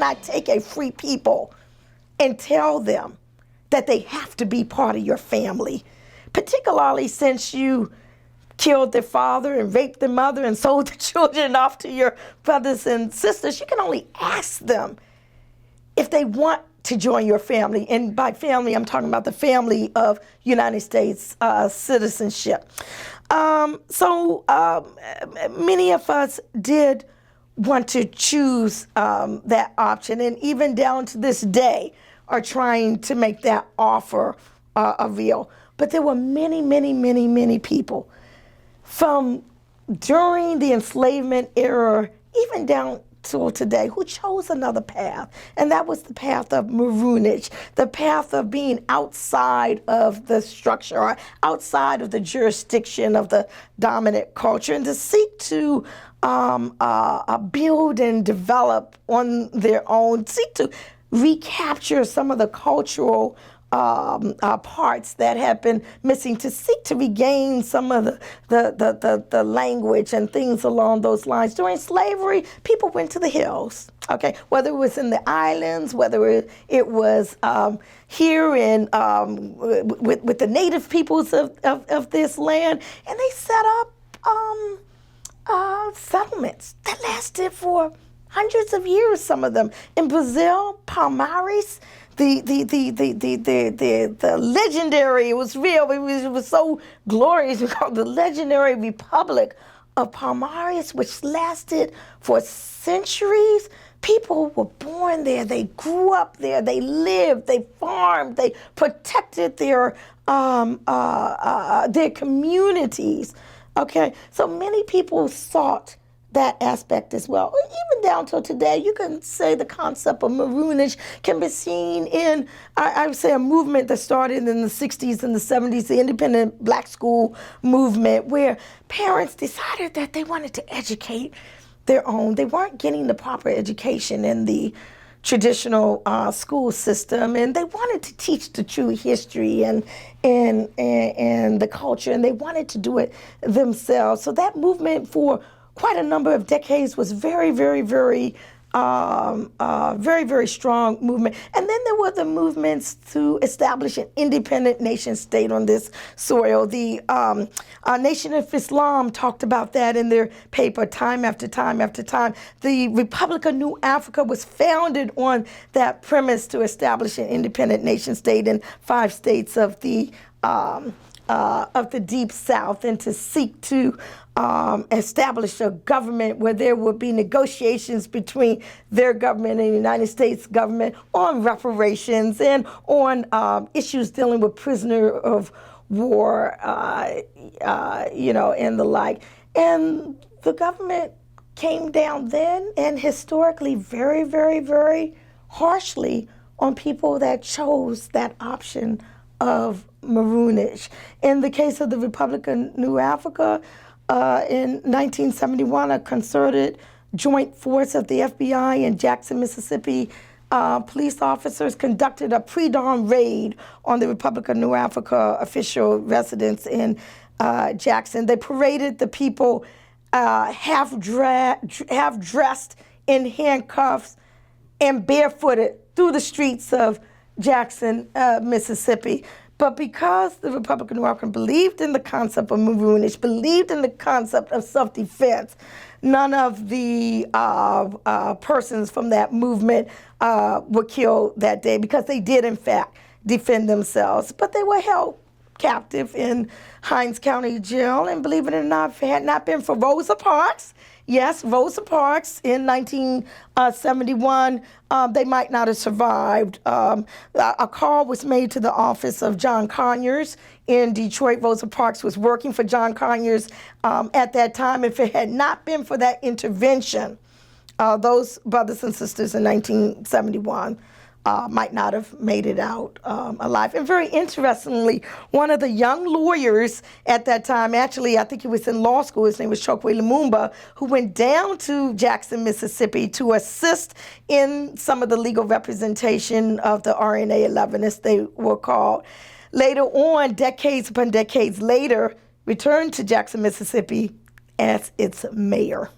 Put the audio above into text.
cannot take a free people and tell them that they have to be part of your family, particularly since you killed their father and raped their mother and sold the children off to your brothers and sisters. You can only ask them if they want to join your family. And by family, I'm talking about the family of United States citizenship. So many of us did want to choose that option, and even down to this day are trying to make that offer a real. But there were many, many, many, many people from during the enslavement era, even down till today, who chose another path. And that was the path of maroonage, the path of being outside of the structure, or outside of the jurisdiction of the dominant culture, and to seek to build and develop on their own, seek to recapture some of the cultural parts that have been missing, to seek to regain some of the language and things along those lines. During slavery, people went to the hills, okay? Whether it was in the islands, whether it was here in with the native peoples of this land, and they set up settlements that lasted for hundreds of years, some of them. In Brazil, Palmares, the legendary, it was real, it was so glorious, we called the legendary Republic of Palmares, which lasted for centuries. People were born there, they grew up there, they lived, they farmed, they protected their communities. Okay, so many people sought that aspect as well. Even down till today, you can say the concept of maroonage can be seen in, I would say, a movement that started in the 60s and the 70s, the independent black school movement, where parents decided that they wanted to educate their own. They weren't getting the proper education in the traditional school system, and they wanted to teach the true history and the culture, and they wanted to do it themselves. So that movement for quite a number of decades was very, very, very strong movement. And then there were the movements to establish an independent nation state on this soil. The Nation of Islam talked about that in their paper time after time after time. The Republic of New Africa was founded on that premise to establish an independent nation state in 5 states of the Deep South, and to seek to establish a government where there would be negotiations between their government and the United States government on reparations and on issues dealing with prisoner of war, and the like. And the government came down then, and historically very, very, very harshly on people that chose that option of maroonage. In the case of the Republic of New Africa, in 1971, a concerted joint force of the FBI and Jackson, Mississippi police officers conducted a pre-dawn raid on the Republic of New Africa official residence in Jackson. They paraded the people half dressed in handcuffs and barefooted through the streets of Jackson, Mississippi. But because the Republic of New Africa believed in the concept of maroonage, believed in the concept of self-defense, none of the persons from that movement were killed that day, because they did, in fact, defend themselves. But they were held captive in Hinds County Jail, and believe it or not, if it had not been for Rosa Parks, yes, Rosa Parks in 1971, they might not have survived. A call was made to the office of John Conyers in Detroit. Rosa Parks was working for John Conyers at that time. If it had not been for that intervention, those brothers and sisters in 1971 might not have made it out alive. And very interestingly, one of the young lawyers at that time, actually, I think he was in law school, his name was Chokwe Lumumba, who went down to Jackson, Mississippi to assist in some of the legal representation of the RNA 11, as they were called. Later on, decades upon decades later, returned to Jackson, Mississippi as its mayor.